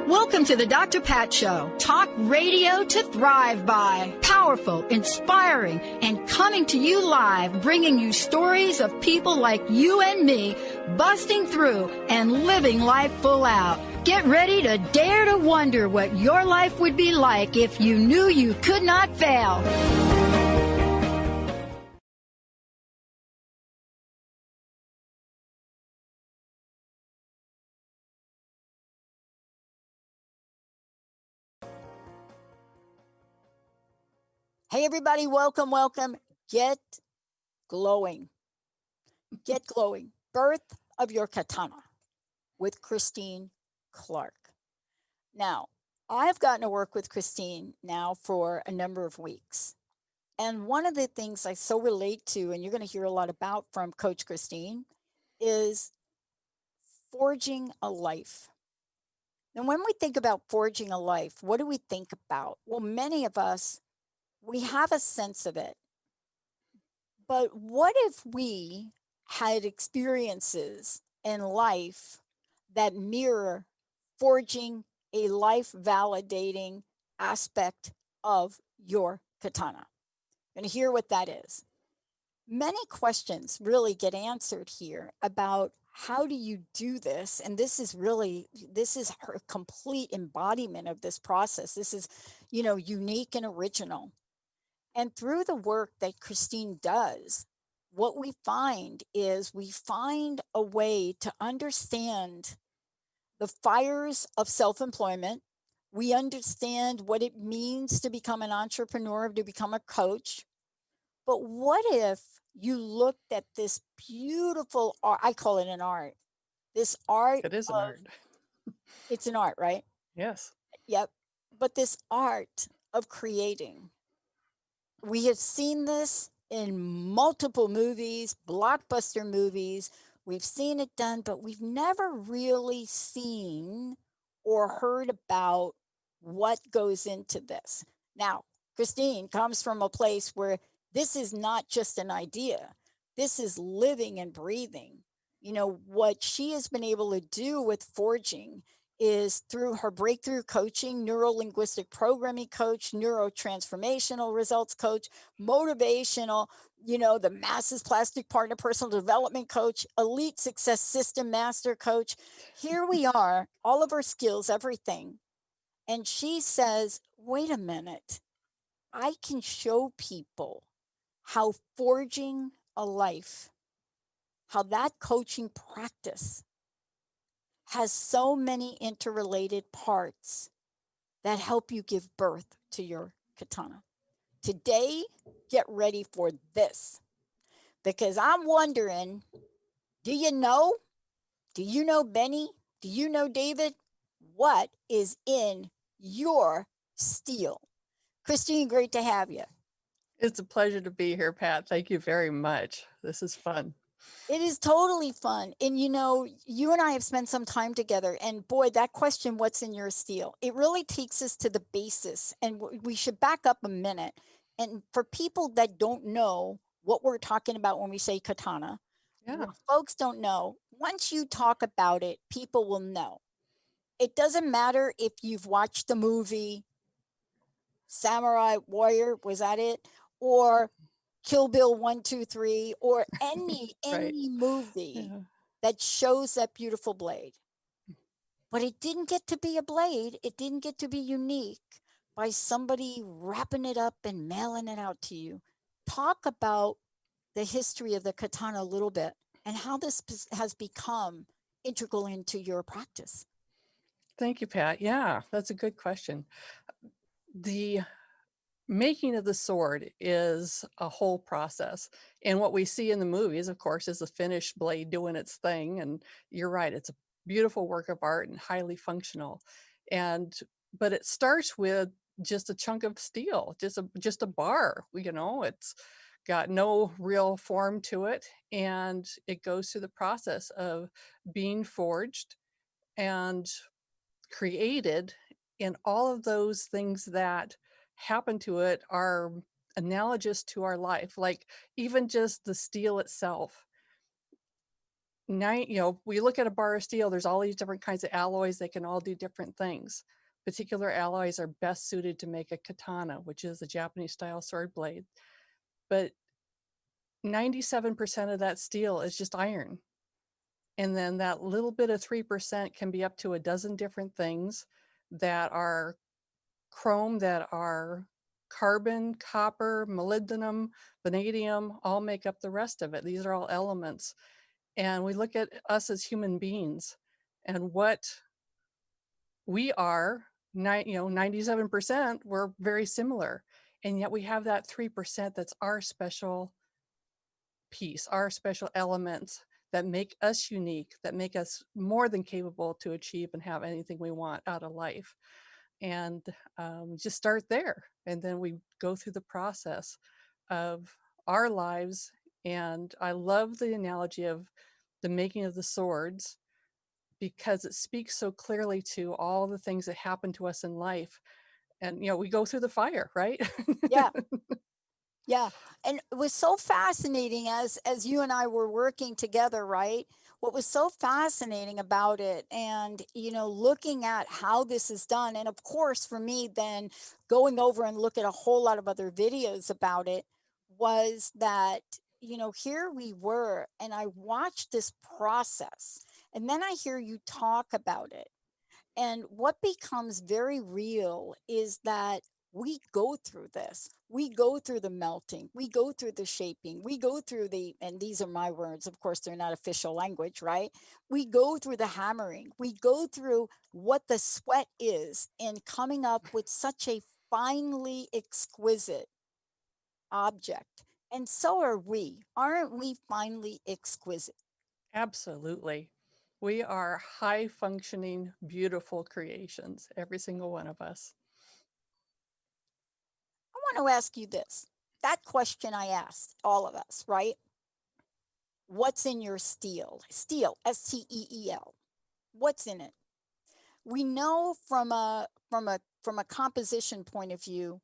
Welcome to the Dr. Pat Show. Talk radio to thrive by. Powerful, inspiring, and coming to you live, bringing you stories of people like you and me, busting through and living life full out. Get ready to dare to wonder what your life would be like if you knew you could not fail. Hey, everybody, welcome, welcome. Get glowing. Get glowing. Birth of Your Katana with Christine Clark. Now, I've gotten to work with Christine now for a number of weeks. And one of the things I so relate to, and you're going to hear a lot about from Coach Christine, is forging a life. And when we think about forging a life, what do we think about? Well, many of us, we have a sense of it. But what if we had experiences in life that mirror forging a life validating aspect of your katana? And hear what that is. Many questions really get answered here about how do you do this? And this is her complete embodiment of this process. This is, unique and original. And through the work that Christine does, what we find is we find a way to understand the fires of self-employment. We understand what it means to become an entrepreneur, to become a coach. But what if you looked at this beautiful art? I call it an art. This art. It is an art. It's an art, right? Yes. Yep. But this art of creating. We have seen this in multiple movies, blockbuster movies. We've seen it done, but we've never really seen or heard about what goes into this. Now, Christine comes from a place where this is not just an idea. This is living and breathing. What she has been able to do with forging is through her breakthrough coaching, neuro-linguistic programming coach, neurotransformational results coach, motivational, the masses plastic partner personal development coach, elite success system master coach. Here we are, all of her skills, everything. And she says, wait a minute, I can show people how forging a life, how that coaching practice has so many interrelated parts that help you give birth to your katana. Today, get ready for this, because I'm wondering, do you know Benny? Do you know David? What is in your steel? Christine, great to have you. It's a pleasure to be here, Pat. Thank you very much. This is fun. It is totally fun. And you and I have spent some time together, and boy, that question, what's in your steel? It really takes us to the basis. And we should back up a minute. And for people that don't know what we're talking about when we say katana, what folks don't know, once you talk about it, people will know. It doesn't matter if you've watched the movie Samurai Warrior, was that it? Or Kill Bill 1, 2, 3, or any movie that shows that beautiful blade. But it didn't get to be a blade. It didn't get to be unique by somebody wrapping it up and mailing it out to you. Talk about the history of the katana a little bit and how this has become integral into your practice. Thank you, Pat. Yeah, that's a good question. The making of the sword is a whole process. And what we see in the movies, of course, is the finished blade doing its thing. And you're right, it's a beautiful work of art and highly functional. But it starts with just a chunk of steel, just a bar, it's got no real form to it. And it goes through the process of being forged and created in all of those things that happen to it are analogous to our life. Like even just the steel itself. We look at a bar of steel, there's all these different kinds of alloys, they can all do different things. Particular alloys are best suited to make a katana, which is a Japanese style sword blade. But 97% of that steel is just iron. And then that little bit of 3% can be up to a dozen different things that are chrome, that are carbon, copper, molybdenum, vanadium, all make up the rest of it. These are all elements. And we look at us as human beings and what we are, 97%, we're very similar. And yet we have that 3% that's our special piece, our special elements that make us unique, that make us more than capable to achieve and have anything we want out of life. And just start there. And then we go through the process of our lives. And I love the analogy of the making of the swords because it speaks so clearly to all the things that happen to us in life. And, we go through the fire, right? Yeah. Yeah, and it was so fascinating as you and I were working together, right? What was so fascinating about it and, looking at how this is done, and of course, for me, then going over and look at a whole lot of other videos about it was that, here we were, and I watched this process, and then I hear you talk about it. And what becomes very real is that we go through this. We go through the melting. We go through the shaping. We go through and these are my words, of course, they're not official language, right? We go through the hammering. We go through what the sweat is in coming up with such a finely exquisite object. And so are we. Aren't we finely exquisite? Absolutely. We are high functioning, beautiful creations, every single one of us. I want to ask you this. That question I asked all of us, right? What's in your steel? Steel, STEEL. What's in it? We know from a composition point of view,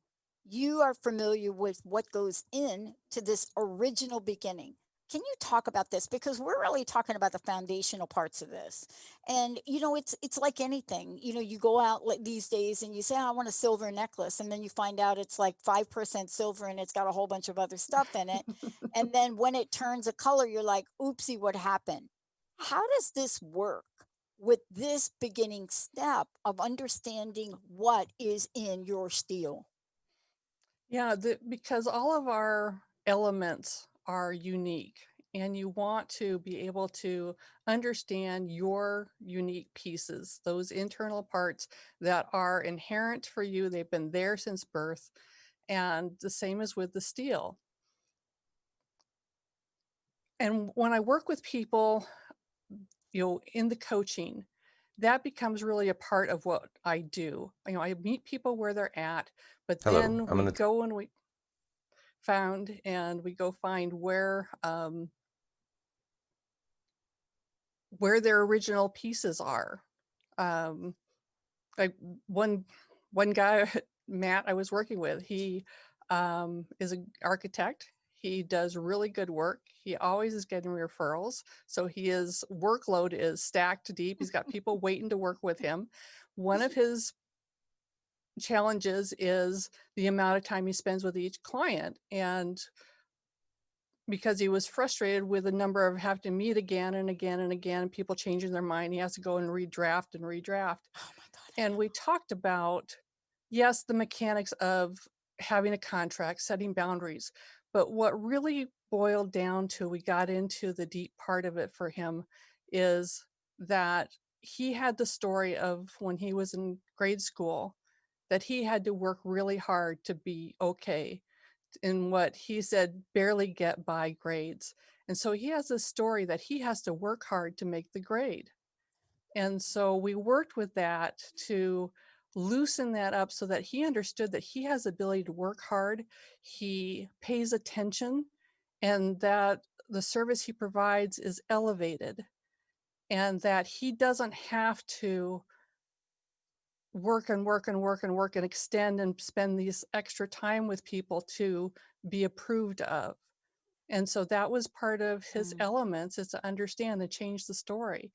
you are familiar with what goes in to this original beginning. Can you talk about this? Because we're really talking about the foundational parts of this. And it's like anything. You go out these days and you say, "Oh, I want a silver necklace," and then you find out it's like 5% silver and it's got a whole bunch of other stuff in it. And then when it turns a color, you're like, "Oopsie, what happened?" How does this work with this beginning step of understanding what is in your steel? Yeah, because all of our elements are unique, and you want to be able to understand your unique pieces, those internal parts that are inherent for you. They've been there since birth. And the same as with the steel. And when I work with people, in the coaching, that becomes really a part of what I do. I meet people where they're at, but Hello, then I'm we gonna. go and we go find where their original pieces are. Um, like one guy, Matt, I was working with, he is an architect. He does really good work. He always is getting referrals. So his workload is stacked deep. He's got people waiting to work with him. One of his challenges is the amount of time he spends with each client. And because he was frustrated with the number of having to meet again and again and again, and people changing their mind, he has to go and redraft and redraft. Oh my God. And we talked about, yes, the mechanics of having a contract, setting boundaries. But what really boiled down to, we got into the deep part of it for him, is that he had the story of when he was in grade school, that he had to work really hard to be okay in what he said barely get by grades. And so he has a story that he has to work hard to make the grade. And so we worked with that to loosen that up so that he understood that he has the ability to work hard, he pays attention, and that the service he provides is elevated, and that he doesn't have to work and work and work and work and extend and spend these extra time with people to be approved of. And so that was part of his Mm, elements, is to understand and change the story.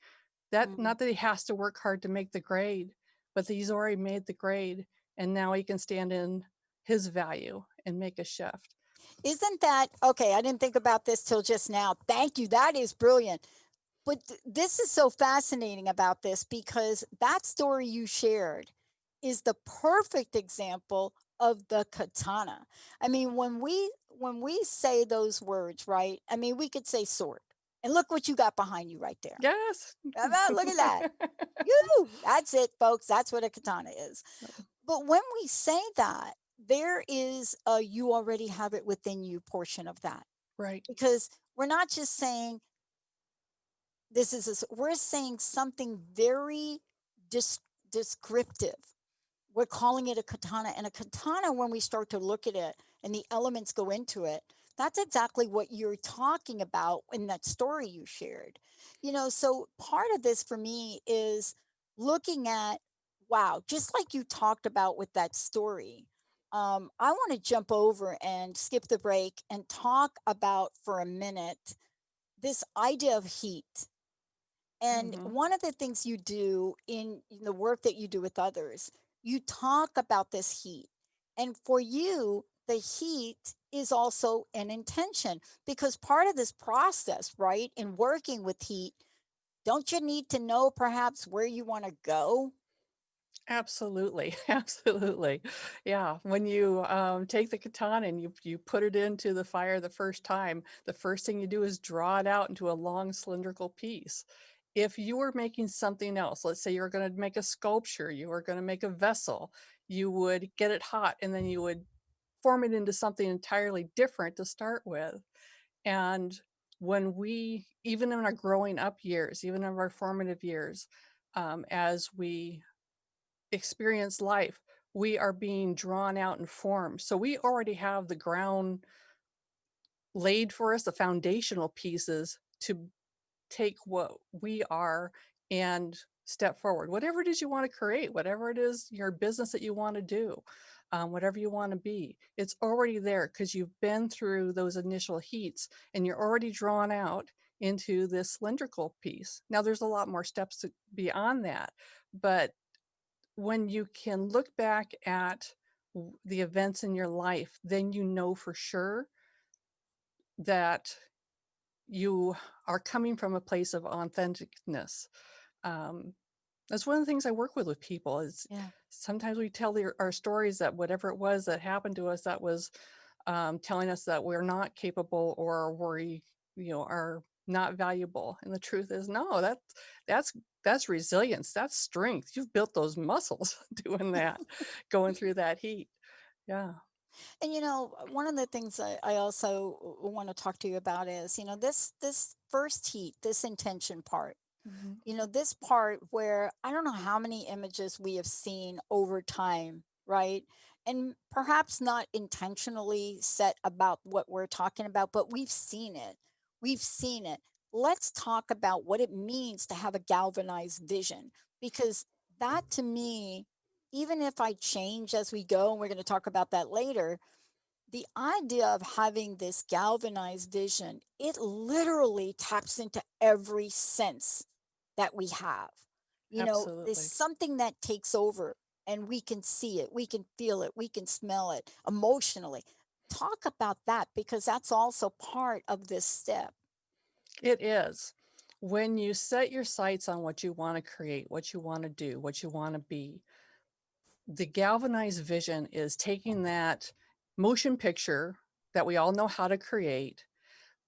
That, mm. not that he has to work hard to make the grade, but that he's already made the grade and now he can stand in his value and make a shift. Isn't that okay? I didn't think about this till just now. Thank you. That is brilliant. But this is so fascinating about this because that story you shared is the perfect example of the katana. I mean, when we say those words, right? I mean, we could say sword. And look what you got behind you right there. Yes. How about look at that. You, that's it, folks. That's what a katana is. But when we say that, there is a you already have it within you portion of that. Right. Because we're not just saying this is we're saying something very dis- descriptive. We're calling it a katana, and a katana, when we start to look at it and the elements go into it, that's exactly what you're talking about in that story you shared. So part of this for me is looking at, wow, just like you talked about with that story. I want to jump over and skip the break and talk about for a minute this idea of heat. And Hmm. one of the things you do in the work that you do with others, you talk about this heat. And for you, the heat is also an intention because part of this process, right, in working with heat, don't you need to know perhaps where you want to go? Absolutely, absolutely. Yeah, when you take the katana and you put it into the fire the first time, the first thing you do is draw it out into a long cylindrical piece. If you were making something else, let's say you were going to make a sculpture, you were going to make a vessel, you would get it hot and then you would form it into something entirely different to start with. And when we, even in our growing up years, even in our formative years, as we experience life, we are being drawn out and formed. So we already have the ground laid for us, the foundational pieces to take what we are and step forward. Whatever it is you want to create, whatever it is your business that you want to do, whatever you want to be, it's already there because you've been through those initial heats and you're already drawn out into this cylindrical piece. Now, there's a lot more steps to beyond that, but when you can look back at the events in your life, then you know for sure that you are coming from a place of authenticness. Um, that's one of the things I work with people is Yeah. sometimes we tell our stories that whatever it was that happened to us that was telling us that we're not capable or we, are not valuable. And the truth is, no, that's that's resilience. That's strength. You've built those muscles doing that, going through that heat. Yeah. And one of the things I also want to talk to you about is, this first heat, this intention part. Mhm. This part where I don't know how many images we have seen over time, right? And perhaps not intentionally set about what we're talking about, but we've seen it. We've seen it. Let's talk about what it means to have a galvanized vision, because that to me, even if I change as we go, and we're going to talk about that later, the idea of having this galvanized vision, it literally taps into every sense that we have. There's Absolutely. something that takes over and we can see it, we can feel it, we can smell it emotionally. Talk about that because that's also part of this step. It is. When you set your sights on what you want to create, what you want to do, what you want to be, the galvanized vision is taking that motion picture that we all know how to create,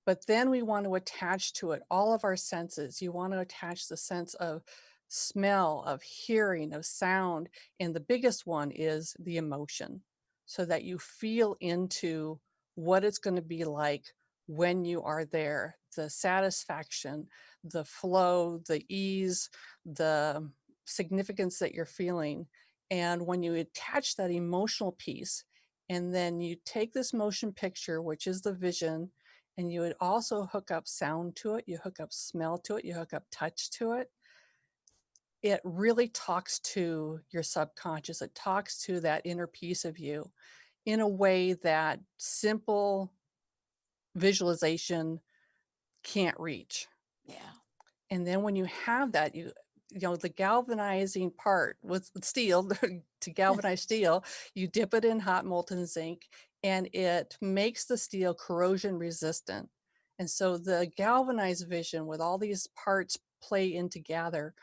but then we want to attach to it all of our senses. You want to attach the sense of smell, of hearing, of sound. And the biggest one is the emotion, so that you feel into what it's going to be like when you are there, the satisfaction, the flow, the ease, the significance that you're feeling. And when you attach that emotional piece, and then you take this motion picture, which is the vision, and you would also hook up sound to it, you hook up smell to it, you hook up touch to it. it really talks to your subconscious. It talks to that inner piece of you in a way that simple visualization can't reach. Yeah. And then when you have that, the galvanizing part with steel to galvanize steel, you dip it in hot molten zinc and it makes the steel corrosion resistant. And so the galvanized vision with all these parts play in together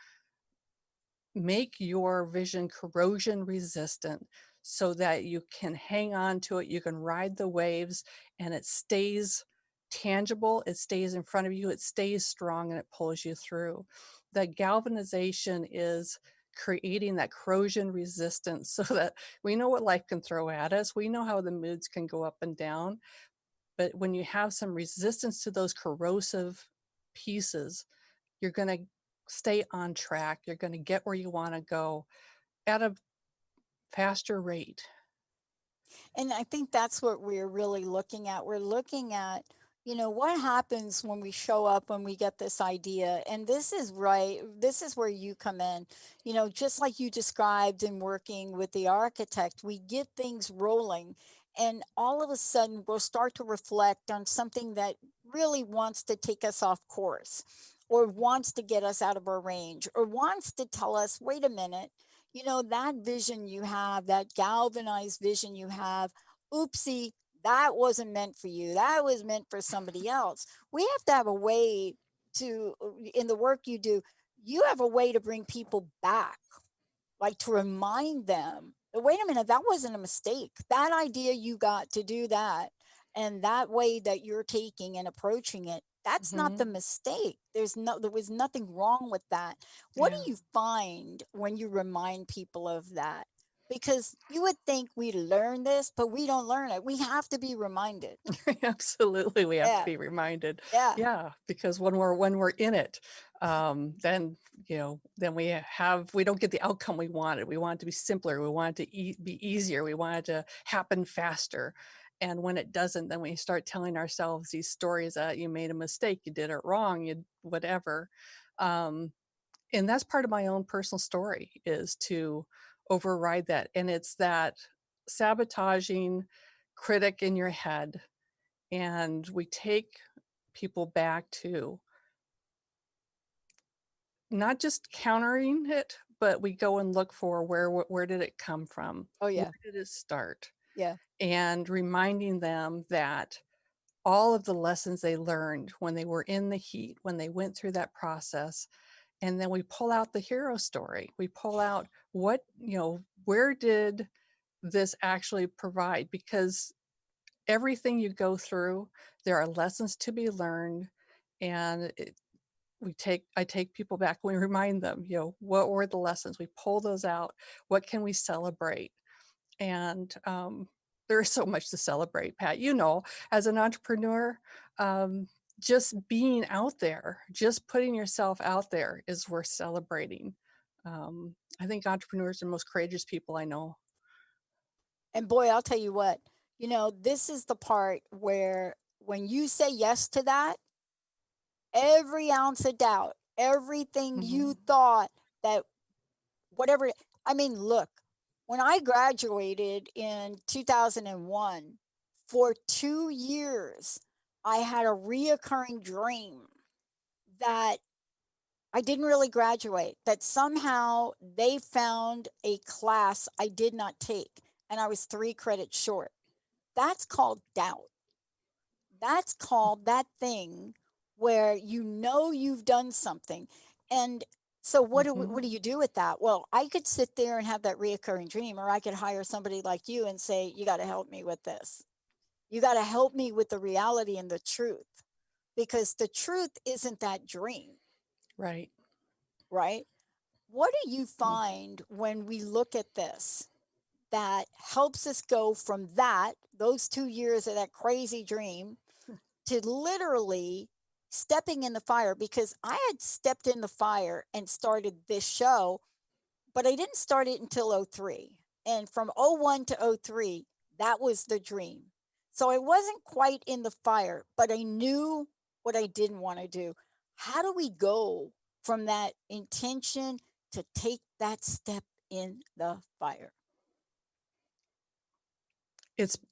make your vision corrosion resistant so that you can hang on to it, you can ride the waves, and it stays tangible, it stays in front of you, it stays strong, and it pulls you through. The galvanization is creating that corrosion resistance so that we know what life can throw at us. We know how the moods can go up and down. But when you have some resistance to those corrosive pieces, you're going to stay on track. You're going to get where you want to go at a faster rate. And I think that's what we're really looking at. We're looking at, what happens when we show up, when we get this idea. And this is right. This is where you come in. Just like you described in working with the architect, we get things rolling. And all of a sudden, we'll start to reflect on something that really wants to take us off course, or wants to get us out of our range, or wants to tell us, wait a minute, that vision you have, that galvanized vision you have, oopsie, that wasn't meant for you. That was meant for somebody else. We have to have a way to, in the work you do, you have a way to bring people back, like to remind them, wait a minute, that wasn't a mistake. That idea you got to do that, and that way that you're taking and approaching it, that's not Hmm. the mistake. There was nothing wrong with that. What Yeah. do you find when you remind people of that? Because you would think we learn this, but we don't learn it. We have to be reminded. Absolutely, we have to Yeah, be reminded. yeah. Yeah, because when we're in it, then then we don't get the outcome we wanted. We want it to be simpler. We want it to be easier. We want it to happen faster. And when it doesn't, then we start telling ourselves these stories that you made a mistake, you did it wrong, you whatever. Um, and that's part of my own personal story is to override that. And it's that sabotaging critic in your head, and we take people back to not just countering it, but we go and look for where did it come from? Oh, Where yeah, did it start? yeah. And reminding them that all of the lessons they learned when they were in the heat, when they went through that process, and then we pull out the hero story. We pull out where did this actually provide? Because everything you go through, there are lessons to be learned, and I take people back. We remind them, what were the lessons? We pull those out. What can we celebrate? And there's so much to celebrate, Pat. As an entrepreneur, um, just being out there, just putting yourself out there is worth celebrating. I think entrepreneurs are the most courageous people I know. And boy, I'll tell you what, this is the part where when you say yes to that, every ounce of doubt, everything you Hmm. thought that whatever, I mean, look, when I graduated in 2001, for 2 years, I had a reoccurring dream that I didn't really graduate, that somehow they found a class I did not take, and I was 3 credits short. That's called doubt. That's called that thing where you've done something. And so what Hmm. do you do with that? Well, I could sit there and have that reoccurring dream, or I could hire somebody like you and say, you got to help me with this. You got to help me with the reality and the truth, because the truth isn't that dream, Right. right? What do you Mm. find when we look at this that helps us go from those 2 years of that crazy dream, to literally stepping in the fire? Because I had stepped in the fire and started this show, but I didn't start it until '03. And from '01 to '03, that was the dream. So I wasn't quite in the fire, but I knew what I didn't want to do. How do we go from that intention to take that step in the fire?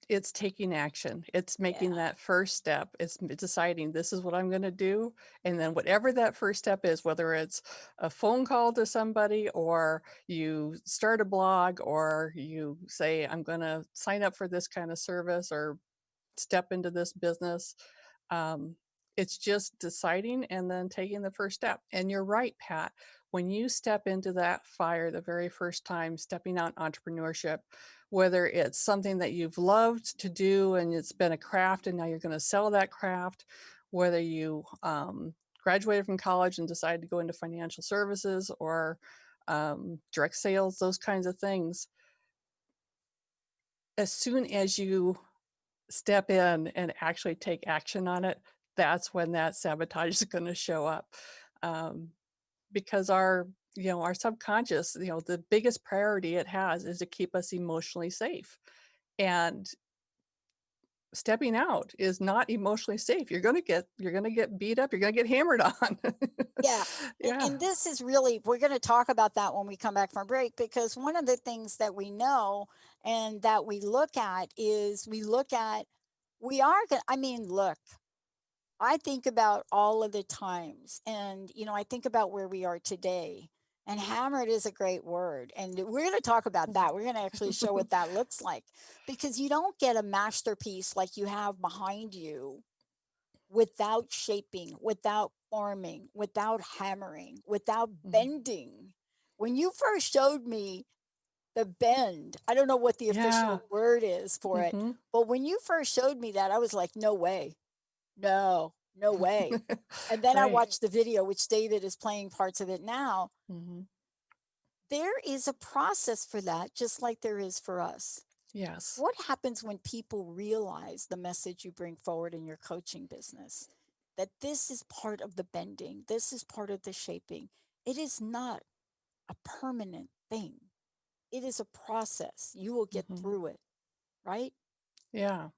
It's taking action. It's Yeah. making that first step. It's deciding this is what I'm going to do, and then whatever that first step is, whether it's a phone call to somebody, or you start a blog, or you say I'm going to sign up for this kind of service, or step into this business. Um, it's just deciding and then taking the first step. And you're right, Pat. When you step into that fire the very first time, stepping out in entrepreneurship, whether it's something that you've loved to do and it's been a craft and now you're going to sell that craft, whether you graduated from college and decided to go into financial services, or direct sales, those kinds of things, as soon as you step in and actually take action on it, that's when that sabotage is going to show up. Um, because our subconscious, the biggest priority it has is to keep us emotionally safe. And stepping out is not emotionally safe. You're going to get beat up, you're going to get hammered on. Yeah. Yeah. And this is really, we're going to talk about that when we come back from break, because one of the things that we know and that we look at is we look at, we are, I mean, look, I think about all of the times and, I think about where we are today. And hammered is a great word. And we're going to talk about that. We're going to actually show what that looks like, because you don't get a masterpiece like you have behind you without shaping, without forming, without hammering, without Mhm. bending. When you first showed me the bend, I don't know what the Yeah. official word is for it, Hmm. but when you first showed me that, I was like, no way. No, no way. And then I Right. watched the video, which David is playing parts of it now. Hmm. There is a process for that, just like there is for us. Yes. What happens when people realize the message you bring forward in your coaching business? That this is part of the bending, this is part of the shaping. It is not a permanent thing, it is a process. You will get Hmm. through it, right? Yeah.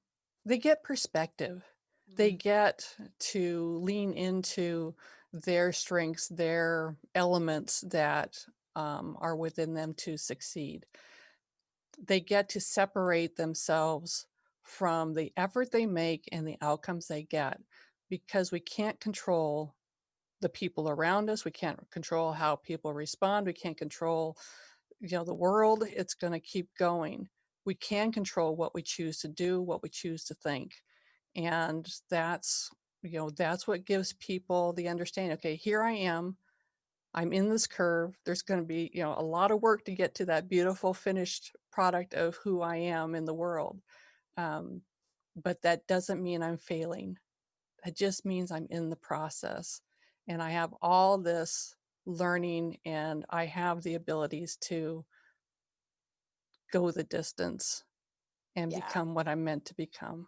They get perspective. They Mhm. get to lean into their strengths, their elements that are within them to succeed. They get to separate themselves from the effort they make and the outcomes they get, because we can't control the people around us. We can't control how people respond. We can't control, the world. It's going to keep going. We can control what we choose to do, what we choose to think. And that's what gives people the understanding. Okay, here I am. I'm in this curve. There's going to be, a lot of work to get to that beautiful finished product of who I am in the world. Um, but that doesn't mean I'm failing. That just means I'm in the process, and I have all this learning, and I have the abilities to go the distance and Yeah. become what I'm meant to become.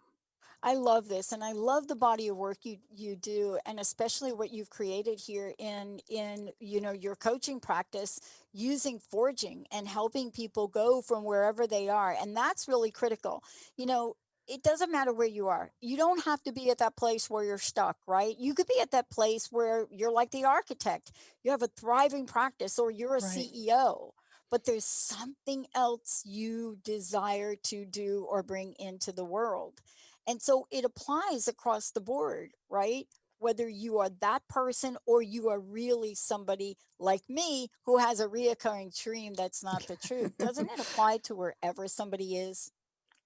I love this, and I love the body of work you do, and especially what you've created here in your coaching practice, using forging and helping people go from wherever they are, and that's really critical. You know, it doesn't matter where you are. You don't have to be at that place where you're stuck, right? You could be at that place where you're like the architect. You have a thriving practice, or you're a Right. CEO. But there's something else you desire to do or bring into the world, and so it applies across the board, right? Whether you are that person or you are really somebody like me who has a reoccurring dream that's not the truth. Doesn't it apply to wherever somebody is?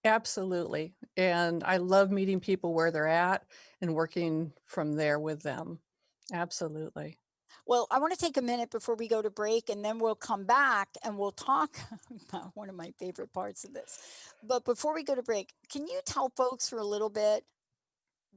Absolutely. And I love meeting people where they're at and working from there with them. Absolutely. Well, I want to take a minute before we go to break, and then we'll come back and we'll talk about one of my favorite parts of this. But before we go to break, can you tell folks for a little bit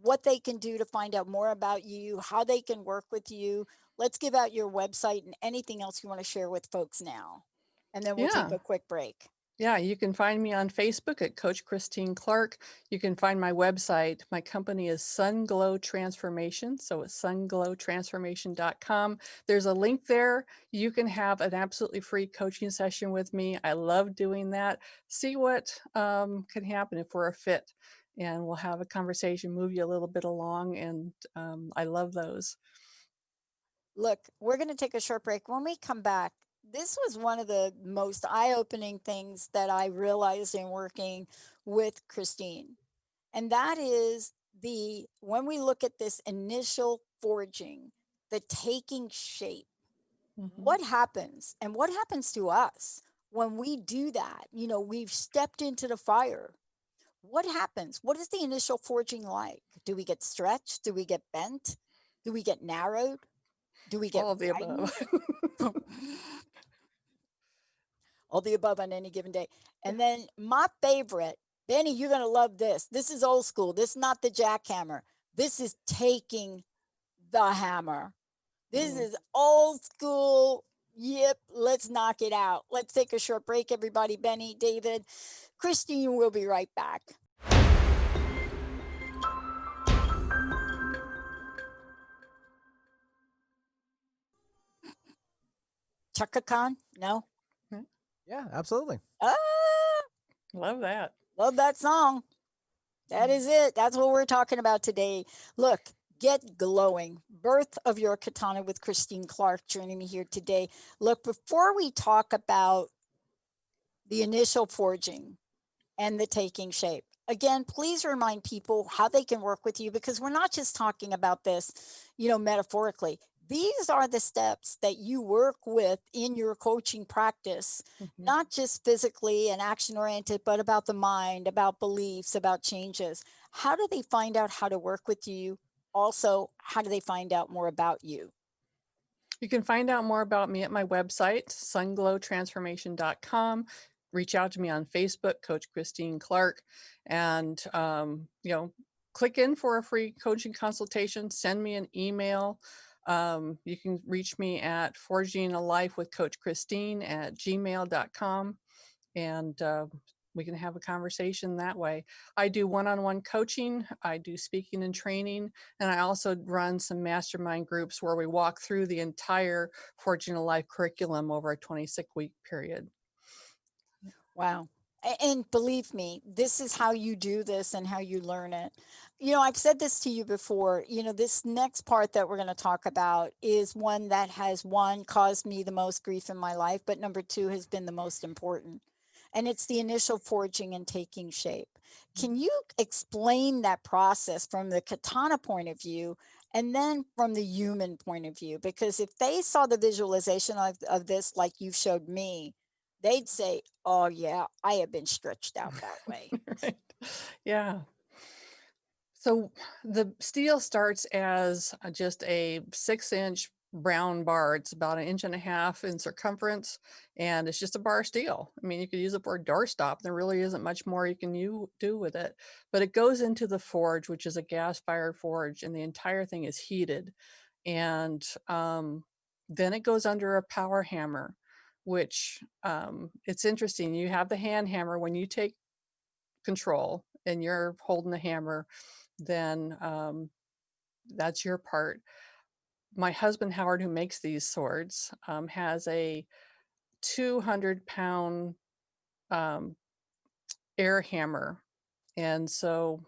what they can do to find out more about you, how they can work with you? Let's give out your website and anything else you want to share with folks now. And then we'll take Yeah. a quick break. Yeah, you can find me on Facebook at Coach Christine Clark. You can find my website. My company is Sunglow Transformation. So it's sunglowtransformation.com. There's a link there. You can have an absolutely free coaching session with me. I love doing that. See what can happen if we're a fit. And we'll have a conversation, move you a little bit along. And I love those. Look, we're going to take a short break. When we come back, this was one of the most eye-opening things that I realized in working with Christine. And that is the when we look at this initial forging, the taking shape, Mhm. what happens and what happens to us when we do that? We've stepped into the fire. What happens? What is the initial forging like? Do we get stretched? Do we get bent? Do we get narrowed? Do we get All of the above. widened? All the above on any given day. And then my favorite, Benny, you're going to love this. This is old school. This is not the jackhammer. This is taking the hammer. This Mm. is old school. Yep, let's knock it out. Let's take a short break, everybody. Benny, David, Christine, we'll be right back. Chaka Khan? No? Yeah, Yeah, absolutely. Ah, love that. love that song. That is it. That's what we're talking about today. Look, get glowing. Birth of Your Katana with Christine Clark joining me here today. Look, before we talk about the initial forging and the taking shape, again, please remind people how they can work with you because we're not just talking about this, metaphorically. These are the steps that you work with in your coaching practice, Mhm. not just physically and action oriented, but about the mind, about beliefs, about changes. How do they find out how to work with you? Also, how do they find out more about you? You can find out more about me at my website, sunglowtransformation.com. Reach out to me on Facebook, Coach Christine Clark, and click in for a free coaching consultation. Send me an email. You can reach me at forging a life with Coach Christine at gmail.com, and we can have a conversation that way. I do one-on-one coaching, I do speaking and training, and I also run some mastermind groups where we walk through the entire Forging a Life curriculum over a 26-week period. Wow. And believe me, this is how you do this and how you learn it. I've said this to you before. This next part that we're going to talk about is one that has one caused me the most grief in my life, but number two has been the most important. And it's the initial forging and taking shape. Can you explain that process from the katana point of view and then from the human point of view? Because if they saw the visualization of this, like you showed me, they'd say, "Oh, yeah, I have been stretched out that way." Right? Yeah. So the steel starts as just a 6-inch brown bar. It's about 1.5 inches in circumference, and it's just a bar of steel. I mean, you could use it for a doorstop. There really isn't much more you can do with it. But it goes into the forge, which is a gas-fired forge, and the entire thing is heated. And then it goes under a power hammer, which it's interesting. You have the hand hammer when you take control and you're holding the hammer, then that's your part. My husband Howard, who makes these swords, has a 200-pound um, air hammer, and so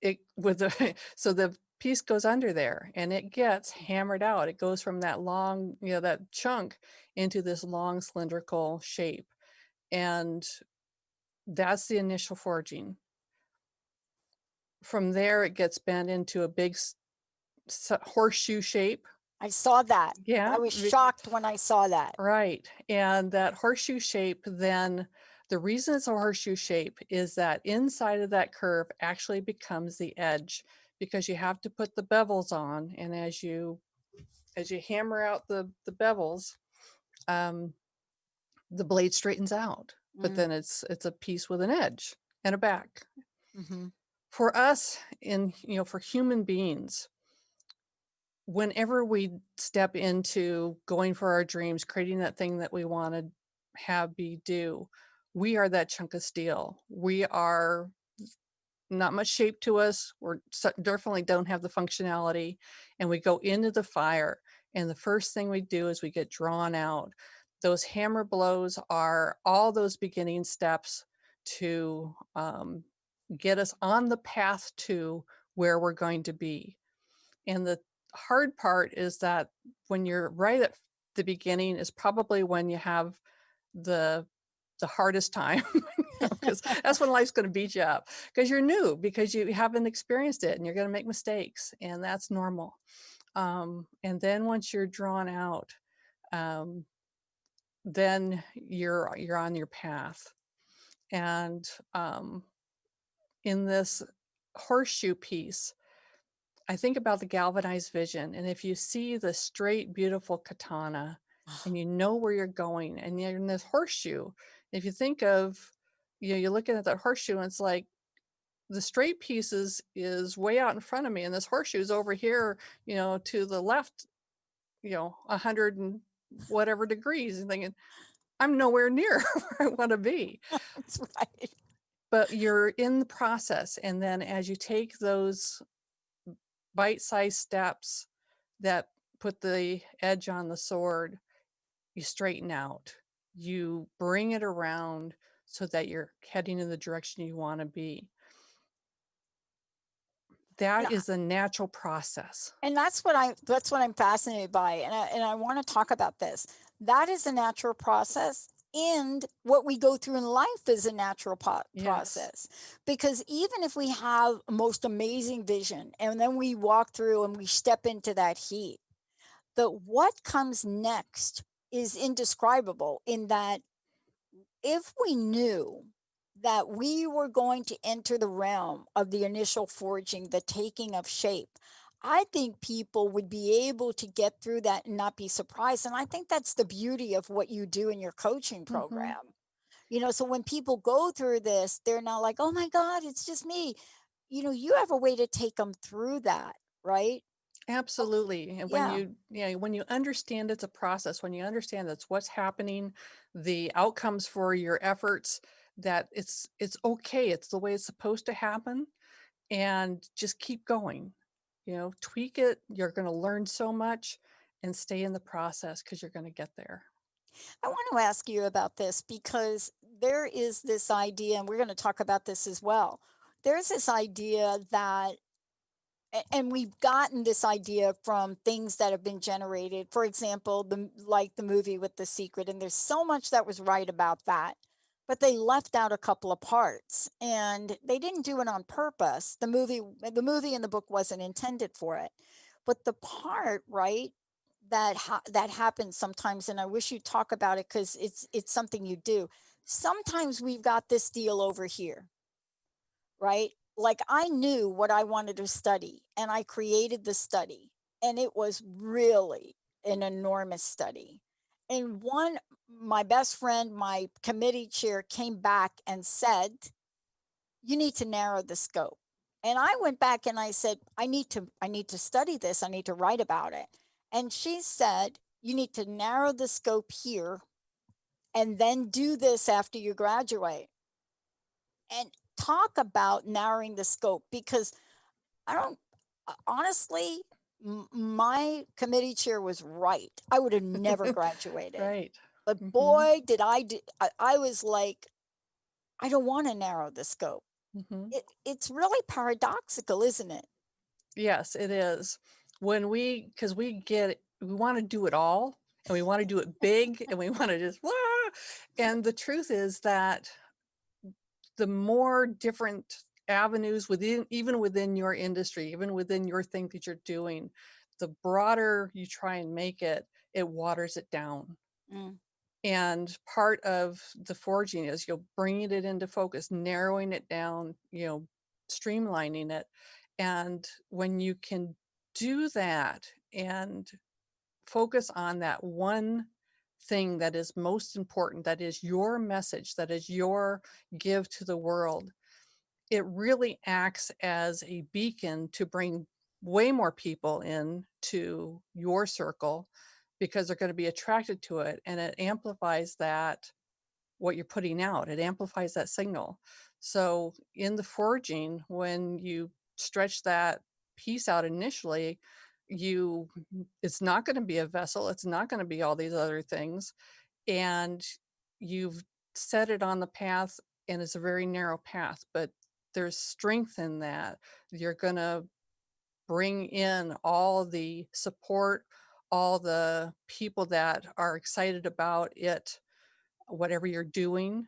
it with the so the piece goes under there and it gets hammered out. It goes from that long, that chunk into this long cylindrical shape, and that's the initial forging. From there, it gets bent into a big horseshoe shape. I saw that. Yeah, I was shocked when I saw that. right. And that horseshoe shape, then the reason it's a horseshoe shape is that inside of that curve actually becomes the edge because you have to put the bevels on. And as you hammer out the bevels, um, the blade straightens out. But Mm, then it's a piece with an edge and a back. mhm. For us, for human beings, whenever we step into going for our dreams, creating that thing that we want to have be do, we are that chunk of steel. We are not much shape to us. We're definitely don't have the functionality, and we go into the fire. And the first thing we do is we get drawn out. Those hammer blows are all those beginning steps to get us on the path to where we're going to be. And the hard part is that when you're right at the beginning is probably when you have the the hardest time, because that's when life's going to beat you up because you're new, because you haven't experienced it, and you're going to make mistakes, and that's normal. And then once you're drawn out, um, then you're on your path. And in this horseshoe piece, I think about the galvanized vision, and if you see the straight, beautiful katana, and you know where you're going, and you're in this horseshoe, if you think of, you're looking at that horseshoe, and it's like the straight pieces is way out in front of me, and this horseshoe is over here, to the left, 100 and whatever degrees, and thinking, I'm nowhere near where I want to be. That's right. But you're in the process, and then as you take those bite-sized steps that put the edge on the sword, you straighten out. You bring it around so that you're heading in the direction you want to be. And That is a natural process. And that's what I'm fascinated by, and I want to talk about this. That is a natural process, and what we go through in life is a natural Yes. process. Because even if we have a most amazing vision, and then we walk through and we step into that heat, the what comes next is indescribable. In that, if we knew that we were going to enter the realm of the initial forging, the taking of shape, I think people would be able to get through that and not be surprised. And I think that's the beauty of what you do in your coaching Mhm. program. So when people go through this, they're not like, oh my God, it's just me. You have a way to take them through that, right? Oh, Absolutely. And when yeah. you understand it's a process, when you understand that's what's happening, the outcomes for your efforts, that it's okay. It's the way it's supposed to happen, and just keep going. Tweak it. You're going to learn so much, and stay in the process because you're going to get there. I want to ask you about this because there is this idea, and we're going to talk about this as well. There's this idea that, and we've gotten this idea from things that have been generated. For example, like the movie with The Secret, and there's so much that was right about that, but they left out a couple of parts, and they didn't do it on purpose. The movie and the book wasn't intended for it, but the part, right, that happens sometimes, and I wish you'd talk about it because it's something you do. Sometimes we've got this deal over here, right? Like, I knew what I wanted to study, and I created the study, and it was really an enormous study. And my best friend, my committee chair, came back and said, "You need to narrow the scope." And I went back and I said, "I need to study this. I need to write about it." And she said, "You need to narrow the scope here and then do this after you graduate." And talk about narrowing the scope, because I don't honestly, my committee chair was right. I would have never graduated. Right. But Mhm. boy, I was like, I don't want to narrow the scope. Mhm. It's really paradoxical, isn't it? Yes, it is. Because we want to do it all, and we want to do it big, and we want to just, and the truth is that the more different avenues even within your industry, even within your thing that you're doing, the broader you try and make it, it waters it down. Mm. And part of the forging is you're bringing it into focus, narrowing it down, streamlining it. And when you can do that and focus on that one thing that is most important, that is your message, that is your give to the world, it really acts as a beacon to bring way more people in to your circle, because they're going to be attracted to it, and it amplifies that, what you're putting out, it amplifies that signal. So in the forging, when you stretch that piece out initially, you it's not going to be a vessel, it's not going to be all these other things, and you've set it on the path, and it's a very narrow path, but there's strength in that. You're going to bring in all the support, all the people that are excited about it, whatever you're doing.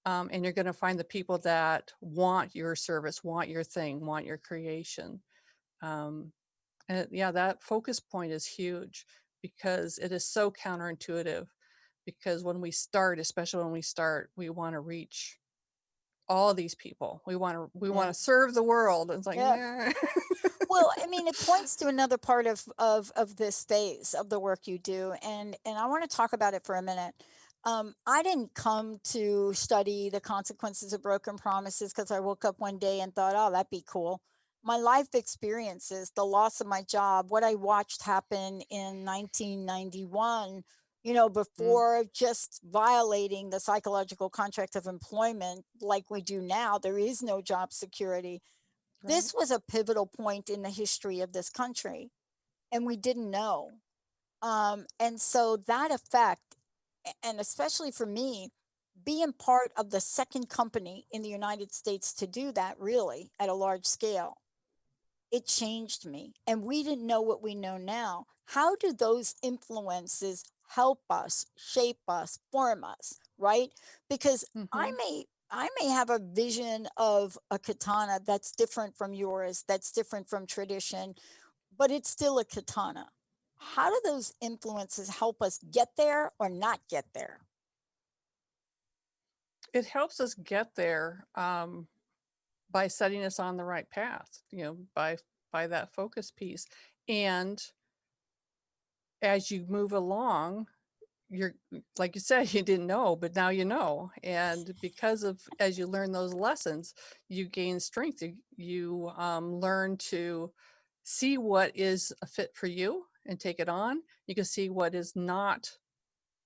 And you're going to find the people that want your service, want your thing, want your creation. Um, yeah, that focus point is huge because it is so counterintuitive. Because when we start, especially when we start, we want to reach all of these people. We want to Yeah. serve the world. It's like, Yeah. nah. Well, I mean, it points to another part of this phase of the work you do, and I want to talk about it for a minute. I didn't come to study the consequences of broken promises because I woke up one day and thought, "Oh, that'd be cool." My life experiences, the loss of my job, what I watched happen in 1991, Mm, before just violating the psychological contract of employment like we do now, there is no job security. right. This was a pivotal point in the history of this country, and we didn't know. And so that effect, and especially for me, being part of the second company in the United States to do that really at a large scale, it changed me. And we didn't know what we know now. How do those influences help us, shape us, form us, right? Because I Hmm. may I may have a vision of a katana that's different from yours, that's different from tradition, but it's still a katana. How do those influences help us get there or not get there? It helps us get there by setting us on the right path, by that focus piece. And as you move along, you're like you said, you didn't know, but now you know. And because of as you learn those lessons, you gain strength. You learn to see what is a fit for you and take it on. You can see what is not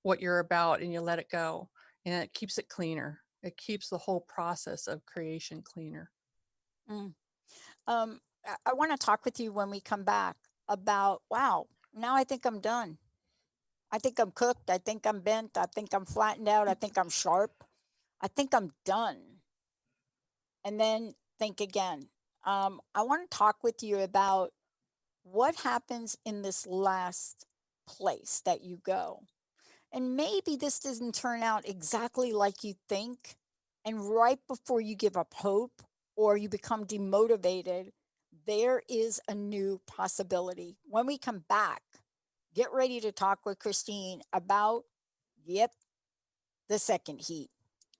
what you're about and you let it go. And it keeps it cleaner. It keeps the whole process of creation cleaner. Mm. I want to talk with you when we come back about, wow, now I think I'm done. I think I'm cooked. I think I'm bent. I think I'm flattened out. I think I'm sharp. I think I'm done. And then think again. I want to talk with you about what happens in this last place that you go. And maybe this doesn't turn out exactly like you think. And right before you give up hope or you become demotivated, there is a new possibility. When we come back, get ready to talk with Christine about, yep, the second heat.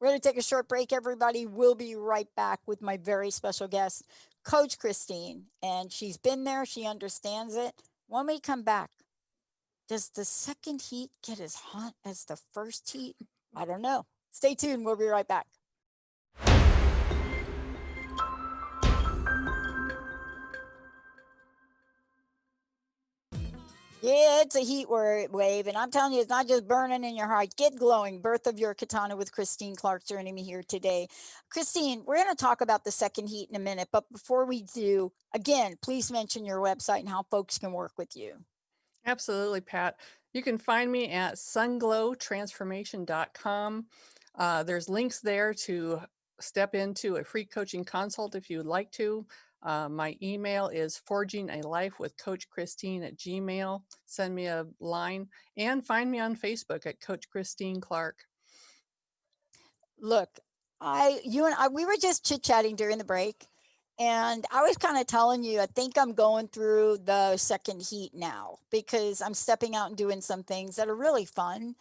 We're going to take a short break, everybody. We'll be right back with my very special guest, Coach Christine. And she's been there, she understands it. When we come back, does the second heat get as hot as the first heat? I don't know. Stay tuned. We'll be right back. Yeah, it's a heat wave, and I'm telling you, it's not just burning in your heart. Get glowing. Birth of Your Katana with Christine Clark joining me here today. Christine, we're going to talk about the second heat in a minute, but before we do, again, please mention your website and how folks can work with you. Absolutely, Pat. You can find me at sunglowtransformation.com. There's links there to step into a free coaching consult if you would like to. My email is forgingalifewithcoachchristine@gmail. Send me a line and find me on Facebook at Coach Christine Clark. Look, you and I, we were just chit chatting during the break, and I was kind of telling you, I think I'm going through the second heat now because I'm stepping out and doing some things that are really fun,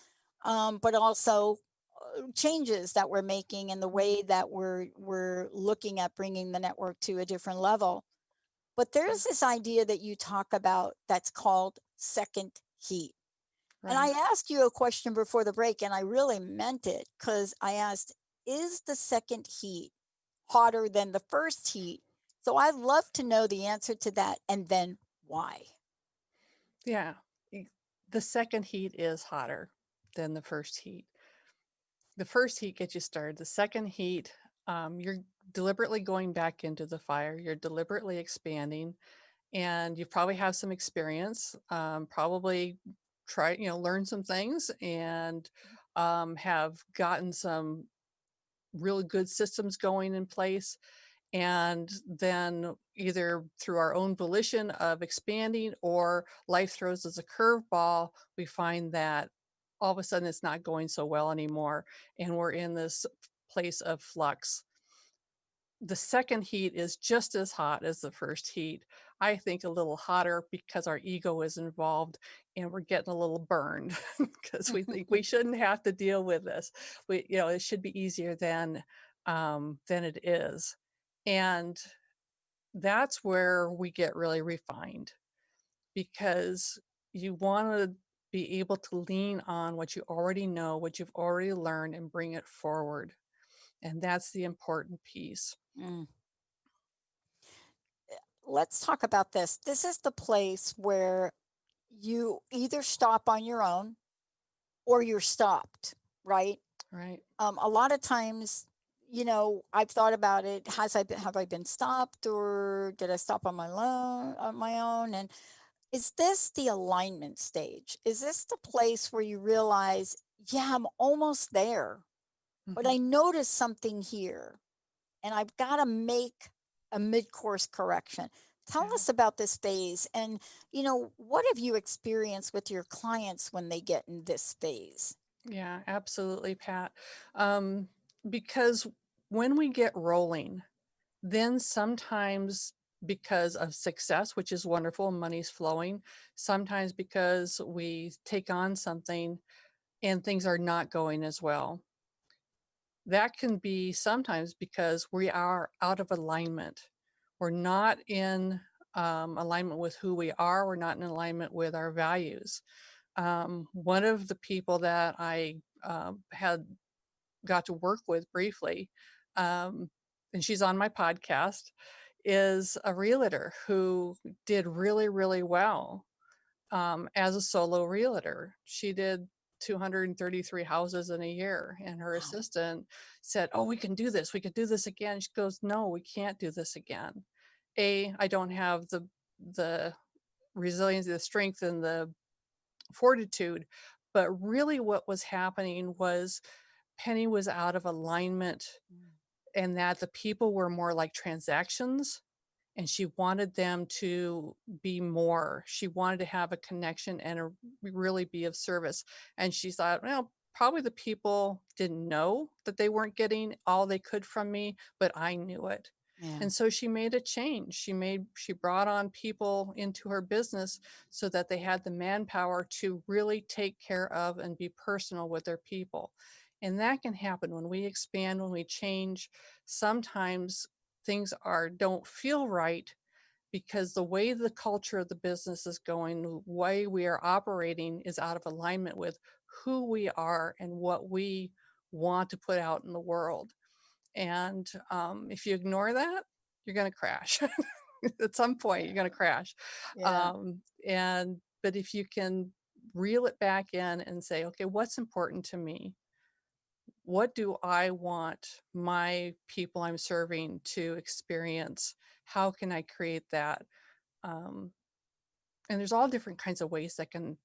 but also changes that we're making and the way that we're looking at bringing the network to a different level. But Yeah, there's this idea that you talk about that's called second heat. And I right. asked you a question before the break, and I really meant it because I asked, is the second heat hotter than the first heat? So I'd love to know the answer to that and then why. Yeah. e- The second heat is hotter than the first heat. The first heat gets you started. The second heat, you're deliberately going back into the fire. You're deliberately expanding, and you probably have some experience. Probably learn some things, and have gotten some really good systems going in place. And then either through our own volition of expanding or life throws us a curveball, we find that all of a sudden it's not going so well anymore. And we're in this place of flux. The second heat is just as hot as the first heat. I think a little hotter because our ego is involved and we're getting a little burned because we think we shouldn't have to deal with this. It should be easier than it is. And that's where we get really refined because you want to be able to lean on what you already know, what you've already learned, and bring it forward. And that's the important piece. Mm. Let's talk about this. This is the place where you either stop on your own or you're stopped, right? Right. A lot of times, I've thought about it. Have I been stopped, or did I stop on my own? And is this the alignment stage? Is this the place where you realize, yeah, I'm almost there, but Mhm. I noticed something here, and I've got to make a mid-course correction. Tell Yeah. us about this phase, and what have you experienced with your clients when they get in this phase? Yeah, absolutely, Pat. Um, because when we get rolling, then sometimes because of success, which is wonderful, money's flowing, sometimes because we take on something and things are not going as well. That can be sometimes because we are out of alignment. We're not in alignment with who we are. We're not in alignment with our values. One of the people that I had got to work with briefly, um, and she's on my podcast, is a realtor who did really, really well as a solo realtor. She did 233 houses in a year, and her Wow. assistant said, "Oh, we can do this. We could do this again." She goes, "No, we can't do this again. I don't have the resilience, the strength, and the fortitude." But really, what was happening was Penny was out of alignment, Mm. and that the people were more like transactions, and she wanted them to be more. She wanted to have a connection and really be of service. And she thought, well, probably the people didn't know that they weren't getting all they could from me, but I knew it. Yeah. And so she made a change. She brought on people into her business so that they had the manpower to really take care of and be personal with their people. And that can happen when we expand, when we change. Sometimes things are don't feel right because the way the culture of the business is going, the way we are operating is out of alignment with who we are and what we want to put out in the world. And if you ignore that, you're going to crash. At some point, you're going to crash. Yeah. But if you can reel it back in and say, okay, what's important to me? What do I want my people I'm serving to experience? How can I create that? Um, and there's all different kinds of ways that can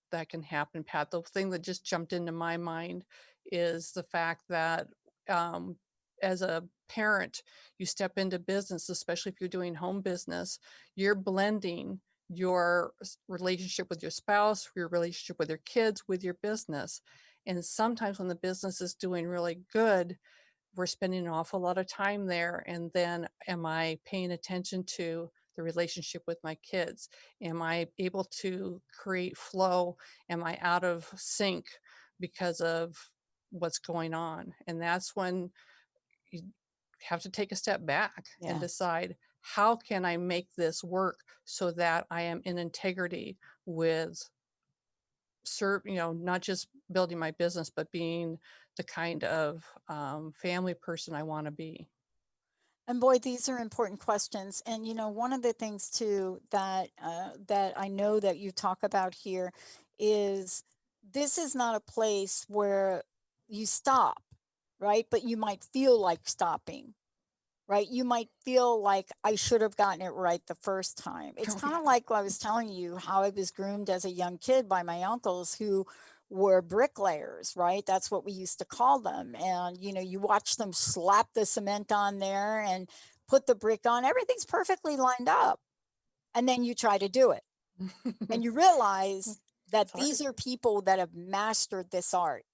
happen, Pat. The thing that just jumped into my mind is the fact that um, as a parent, you step into business, especially if you're doing home business, you're blending your relationship with your spouse, your relationship with your kids, with your business. And sometimes when the business is doing really good, we're spending an awful lot of time there. And then am I paying attention to the relationship with my kids? Am I able to create flow? Am I out of sync because of what's going on? And that's when you have to take a step back and Yes. decide, how can I make this work so that I am in integrity with not just building my business, but being the kind of family person I want to be. And boy, these are important questions. And one of the things too that I know that you talk about here is this is not a place where you stop, right? But you might feel like stopping, right? You might feel like I should have gotten it right the first time. It's Oh, kind yeah. of like I was telling you how I was groomed as a young kid by my uncles who were bricklayers, right? That's what we used to call them. And you watch them slap the cement on there and put the brick on, everything's perfectly lined up. And then you try to do it. And you realize that It's hard, these are people that have mastered this art.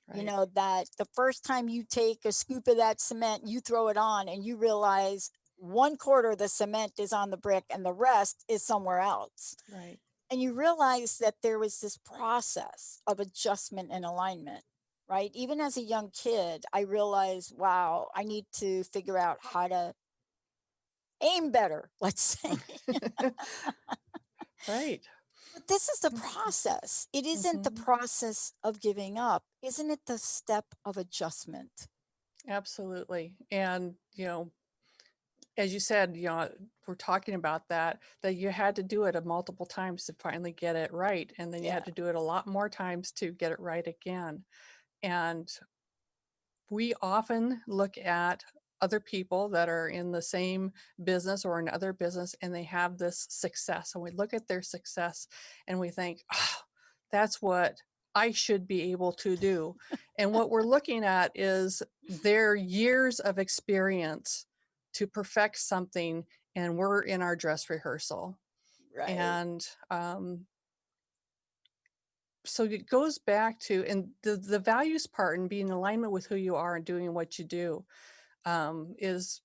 You right? know, that the first time you take a scoop of that cement, you throw it on and you realize one quarter of the cement is on the brick and the rest is somewhere else. Right. And you realize that there was this process of adjustment and alignment, right? Even as a young kid, I realized, wow, I need to figure out how to aim better, let's say. Right. But this is the process. It isn't the Mhm. process of giving up. Isn't it the step of adjustment? Absolutely. And, as you said, we're talking about that you had to do it a multiple times to finally get it right. And then you Yeah, had to do it a lot more times to get it right again. And we often look at other people that are in the same business or in other business and they have this success, and we look at their success and we think, oh, that's what I should be able to do. And what we're looking at is their years of experience to perfect something, and we're in our dress rehearsal. right. And so it goes back to, and the values part and being in alignment with who you are and doing what you do, is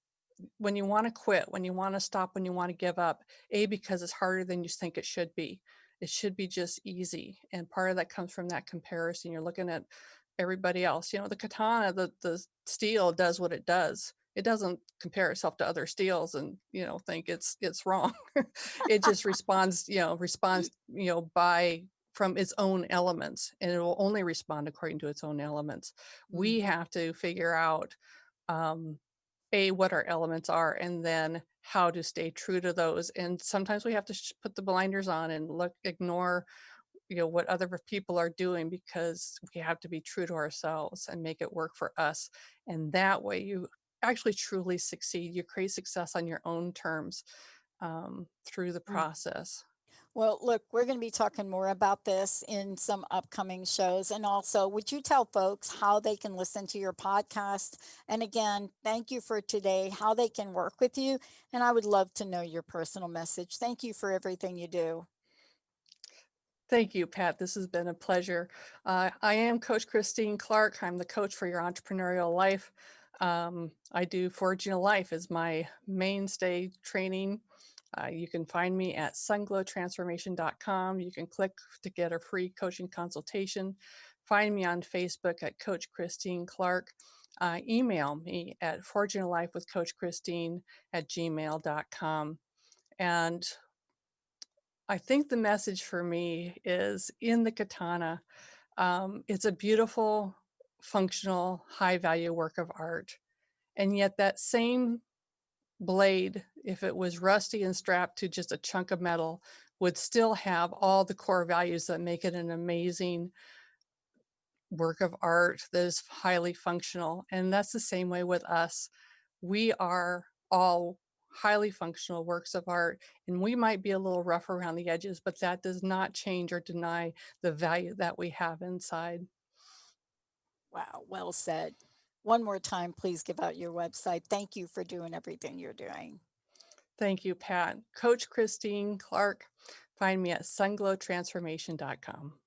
when you want to quit, when you want to stop, when you want to give up, because it's harder than you think it should be. It should be just easy. And part of that comes from that comparison. You're looking at everybody else. The katana, the steel does what it does. It doesn't compare itself to other steels and, think it's wrong. It just responds, by from its own elements, and it will only respond according to its own elements. We Mhm. have to figure out, um, what our elements are, and then how to stay true to those. And sometimes we have to put the blinders on and ignore, what other people are doing, because we have to be true to ourselves and make it work for us. And that way you actually truly succeed. You create success on your own terms, through the Mm. process. Well, look, we're going to be talking more about this in some upcoming shows. And also, would you tell folks how they can listen to your podcast? And again, thank you for today, how they can work with you. And I would love to know your personal message. Thank you for everything you do. Thank you, Pat. This has been a pleasure. I am Coach Christine Clark. I'm the coach for your entrepreneurial life. I do Forging a Life as my mainstay training. You can find me at sunglowtransformation.com. You can click to get a free coaching consultation. Find me on Facebook at Coach Christine Clark. Email me at forgingalifewithcoachchristine@gmail.com. And I think the message for me is in the katana. It's a beautiful, functional, high value work of art. And yet, that same blade, if it was rusty and strapped to just a chunk of metal, would still have all the core values that make it an amazing work of art that is highly functional. And that's the same way with us. We are all highly functional works of art, and we might be a little rough around the edges, but that does not change or deny the value that we have inside. Wow, well said. One more time, please give out your website. Thank you for doing everything you're doing. Thank you, Pat. Coach Christine Clark. Find me at sunglowtransformation.com.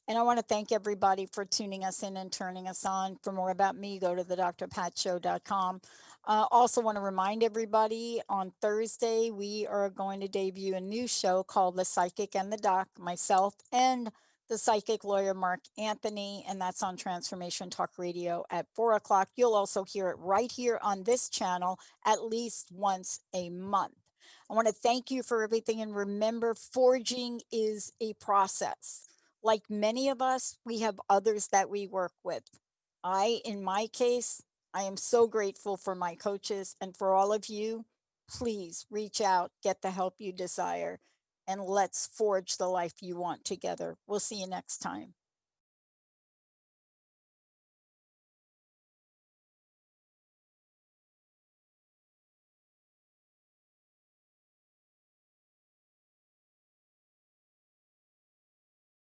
And I want to thank everybody for tuning us in and turning us on. For more about me, go to the drpatshow.com. Also, want to remind everybody on Thursday, we are going to debut a new show called The Psychic and the Doc, myself and the psychic lawyer Mark Anthony, and that's on Transformation Talk Radio at 4 o'clock. You'll also hear it right here on this channel at least once a month. I want to thank you for everything. And remember, forging is a process. Like many of us, we have others that we work with. In my case, I am so grateful for my coaches and for all of you. Please reach out, get the help you desire, and let's forge the life you want together. We'll see you next time.